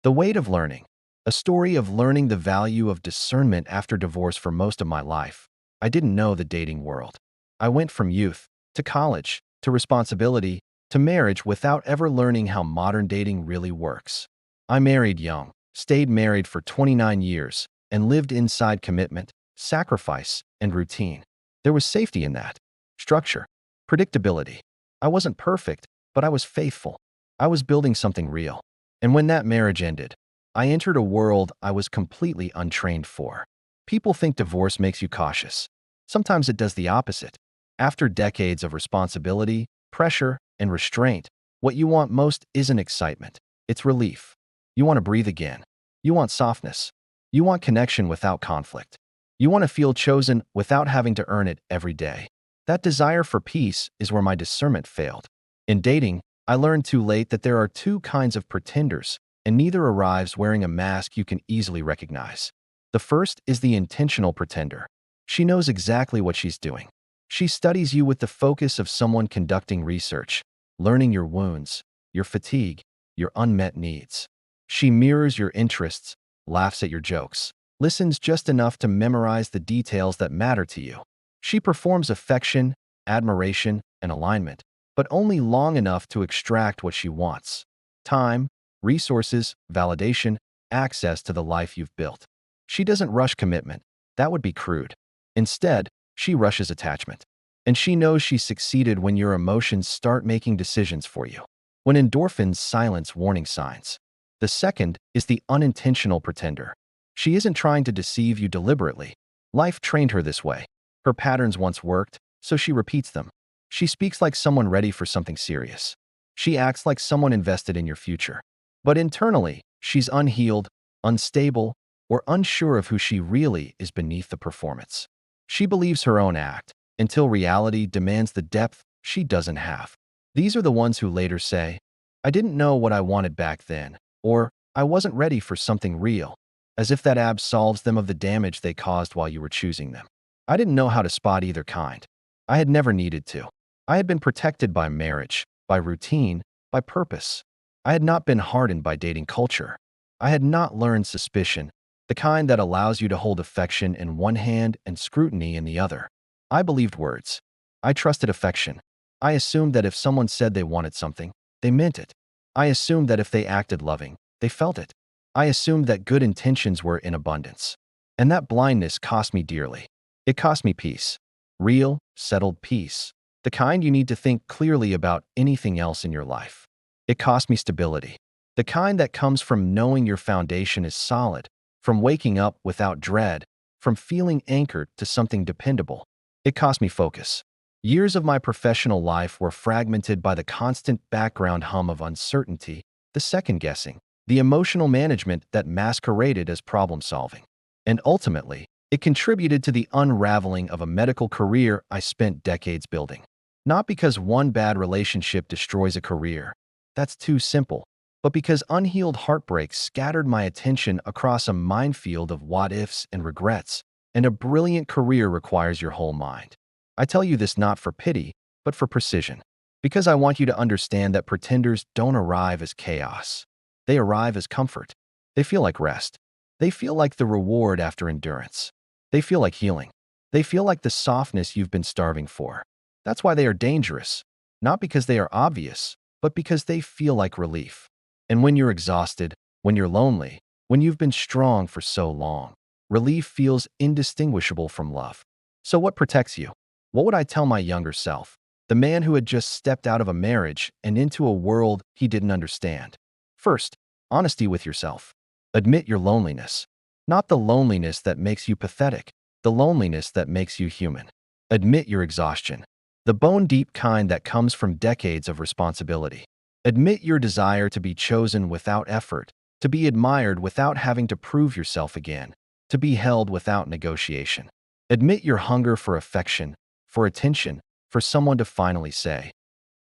The Weight of Learning. A story of learning the value of discernment after divorce for most of my life. I didn't know the dating world. I went from youth to college to responsibility to marriage without ever learning how modern dating really works. I married young, stayed married for 29 years, and lived inside commitment, sacrifice, and routine. There was safety in that. Structure. Predictability. I wasn't perfect, but I was faithful. I was building something real. And when that marriage ended, I entered a world I was completely untrained for. People think divorce makes you cautious. Sometimes it does the opposite. After decades of responsibility, pressure, and restraint, what you want most isn't excitement. It's relief. You want to breathe again. You want softness. You want connection without conflict. You want to feel chosen without having to earn it every day. That desire for peace is where my discernment failed. In dating, I learned too late that there are two kinds of pretenders, and neither arrives wearing a mask you can easily recognize. The first is the intentional pretender. She knows exactly what she's doing. She studies you with the focus of someone conducting research, learning your wounds, your fatigue, your unmet needs. She mirrors your interests, laughs at your jokes, listens just enough to memorize the details that matter to you. She performs affection, admiration, and alignment, but only long enough to extract what she wants: time, resources, validation, access to the life you've built. She doesn't rush commitment. That would be crude. Instead, she rushes attachment. And she knows she's succeeded when your emotions start making decisions for you. When endorphins silence warning signs. The second is the unintentional pretender. She isn't trying to deceive you deliberately. Life trained her this way. Her patterns once worked, so she repeats them. She speaks like someone ready for something serious. She acts like someone invested in your future. But internally, she's unhealed, unstable, or unsure of who she really is beneath the performance. She believes her own act, until reality demands the depth she doesn't have. These are the ones who later say, "I didn't know what I wanted back then," or "I wasn't ready for something real," as if that absolves them of the damage they caused while you were choosing them. I didn't know how to spot either kind. I had never needed to. I had been protected by marriage, by routine, by purpose. I had not been hardened by dating culture. I had not learned suspicion, the kind that allows you to hold affection in one hand and scrutiny in the other. I believed words. I trusted affection. I assumed that if someone said they wanted something, they meant it. I assumed that if they acted loving, they felt it. I assumed that good intentions were in abundance. And that blindness cost me dearly. It cost me peace. Real, settled peace. The kind you need to think clearly about anything else in your life. It cost me stability. The kind that comes from knowing your foundation is solid, from waking up without dread, from feeling anchored to something dependable. It cost me focus. Years of my professional life were fragmented by the constant background hum of uncertainty, the second-guessing, the emotional management that masqueraded as problem-solving. And ultimately, it contributed to the unraveling of a medical career I spent decades building. Not because one bad relationship destroys a career. That's too simple. But because unhealed heartbreaks scattered my attention across a minefield of what-ifs and regrets, and a brilliant career requires your whole mind. I tell you this not for pity, but for precision. Because I want you to understand that pretenders don't arrive as chaos. They arrive as comfort. They feel like rest. They feel like the reward after endurance. They feel like healing. They feel like the softness you've been starving for. That's why they are dangerous. Not because they are obvious, but because they feel like relief. And when you're exhausted, when you're lonely, when you've been strong for so long, relief feels indistinguishable from love. So what protects you? What would I tell my younger self, the man who had just stepped out of a marriage and into a world he didn't understand? First, honesty with yourself. Admit your loneliness. Not the loneliness that makes you pathetic, the loneliness that makes you human. Admit your exhaustion, the bone-deep kind that comes from decades of responsibility. Admit your desire to be chosen without effort, to be admired without having to prove yourself again, to be held without negotiation. Admit your hunger for affection, for attention, for someone to finally say,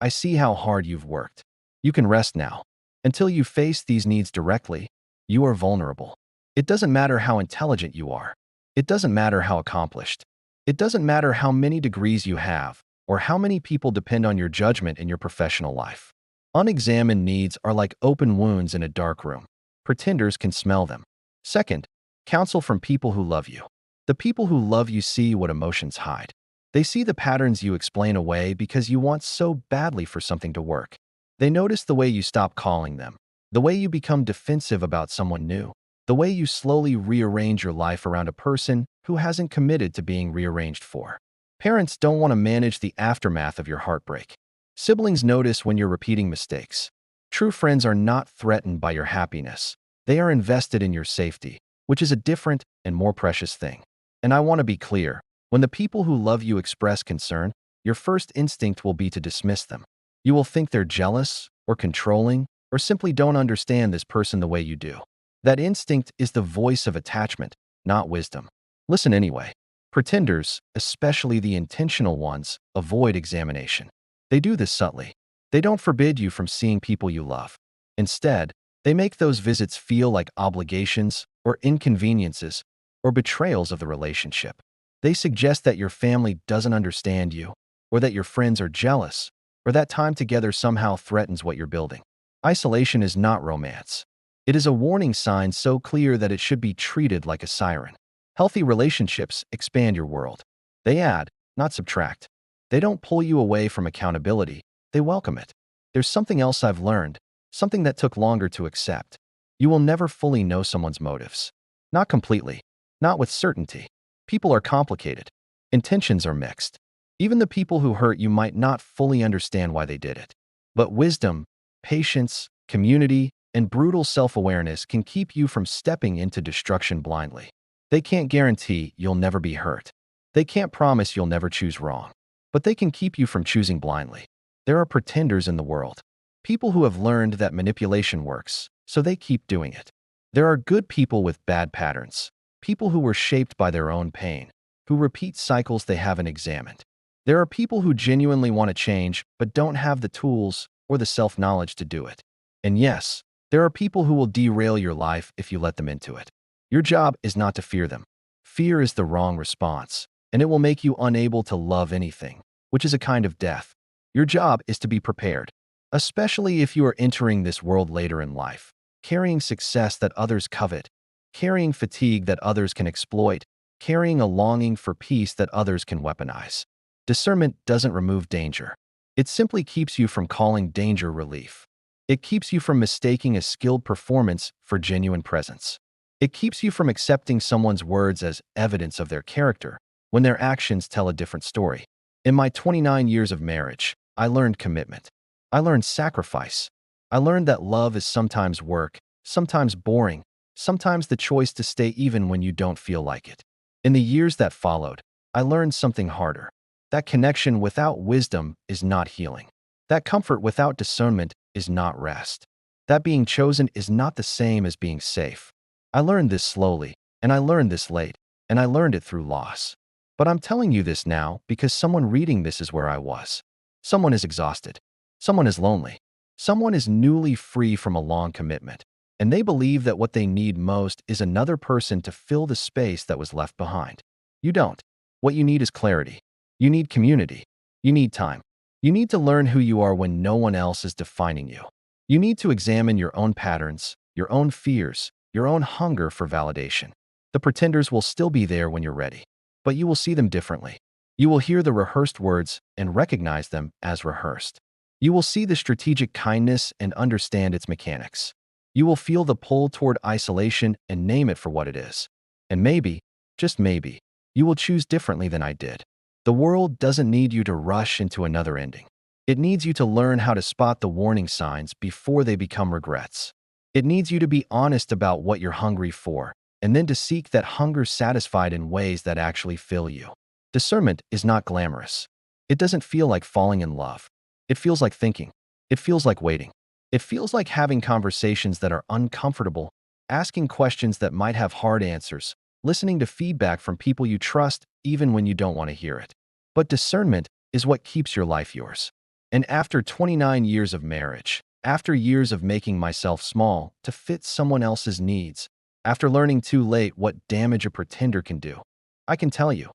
"I see how hard you've worked. You can rest now." Until you face these needs directly, you are vulnerable. It doesn't matter how intelligent you are. It doesn't matter how accomplished. It doesn't matter how many degrees you have, or how many people depend on your judgment in your professional life. Unexamined needs are like open wounds in a dark room. Pretenders can smell them. Second, counsel from people who love you. The people who love you see what emotions hide. They see the patterns you explain away because you want so badly for something to work. They notice the way you stop calling them, the way you become defensive about someone new, the way you slowly rearrange your life around a person who hasn't committed to being rearranged for. Parents don't want to manage the aftermath of your heartbreak. Siblings notice when you're repeating mistakes. True friends are not threatened by your happiness. They are invested in your safety, which is a different and more precious thing. And I want to be clear, when the people who love you express concern, your first instinct will be to dismiss them. You will think they're jealous or controlling or simply don't understand this person the way you do. That instinct is the voice of attachment, not wisdom. Listen anyway. Pretenders, especially the intentional ones, avoid examination. They do this subtly. They don't forbid you from seeing people you love. Instead, they make those visits feel like obligations or inconveniences or betrayals of the relationship. They suggest that your family doesn't understand you, or that your friends are jealous, or that time together somehow threatens what you're building. Isolation is not romance. It is a warning sign so clear that it should be treated like a siren. Healthy relationships expand your world. They add, not subtract. They don't pull you away from accountability, they welcome it. There's something else I've learned, something that took longer to accept. You will never fully know someone's motives. Not completely, not with certainty. People are complicated. Intentions are mixed. Even the people who hurt you might not fully understand why they did it. But wisdom, patience, community, and brutal self-awareness can keep you from stepping into destruction blindly. They can't guarantee you'll never be hurt. They can't promise you'll never choose wrong. But they can keep you from choosing blindly. There are pretenders in the world. People who have learned that manipulation works, so they keep doing it. There are good people with bad patterns. People who were shaped by their own pain, who repeat cycles they haven't examined. There are people who genuinely want to change but don't have the tools or the self-knowledge to do it. And yes, there are people who will derail your life if you let them into it. Your job is not to fear them. Fear is the wrong response, and it will make you unable to love anything, which is a kind of death. Your job is to be prepared, especially if you are entering this world later in life, carrying success that others covet, carrying fatigue that others can exploit, carrying a longing for peace that others can weaponize. Discernment doesn't remove danger. It simply keeps you from calling danger relief. It keeps you from mistaking a skilled performance for genuine presence. It keeps you from accepting someone's words as evidence of their character when their actions tell a different story. In my 29 years of marriage, I learned commitment. I learned sacrifice. I learned that love is sometimes work, sometimes boring, sometimes the choice to stay even when you don't feel like it. In the years that followed, I learned something harder. That connection without wisdom is not healing. That comfort without discernment is not rest. That being chosen is not the same as being safe. I learned this slowly, and I learned this late, and I learned it through loss. But I'm telling you this now because someone reading this is where I was. Someone is exhausted. Someone is lonely. Someone is newly free from a long commitment. And they believe that what they need most is another person to fill the space that was left behind. You don't. What you need is clarity. You need community. You need time. You need to learn who you are when no one else is defining you. You need to examine your own patterns, your own fears, your own hunger for validation. The pretenders will still be there when you're ready, but you will see them differently. You will hear the rehearsed words and recognize them as rehearsed. You will see the strategic kindness and understand its mechanics. You will feel the pull toward isolation and name it for what it is. And maybe, just maybe, you will choose differently than I did. The world doesn't need you to rush into another ending. It needs you to learn how to spot the warning signs before they become regrets. It needs you to be honest about what you're hungry for, and then to seek that hunger satisfied in ways that actually fill you. Discernment is not glamorous. It doesn't feel like falling in love. It feels like thinking. It feels like waiting. It feels like having conversations that are uncomfortable, asking questions that might have hard answers, listening to feedback from people you trust even when you don't want to hear it. But discernment is what keeps your life yours. And after 29 years of marriage, after years of making myself small to fit someone else's needs, after learning too late what damage a pretender can do, I can tell you,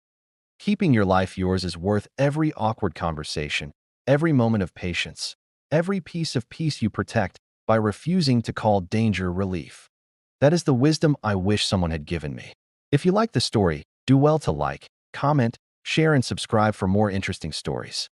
keeping your life yours is worth every awkward conversation, every moment of patience, every piece of peace you protect by refusing to call danger relief. That is the wisdom I wish someone had given me. If you like the story, do well to like, comment, share, and subscribe for more interesting stories.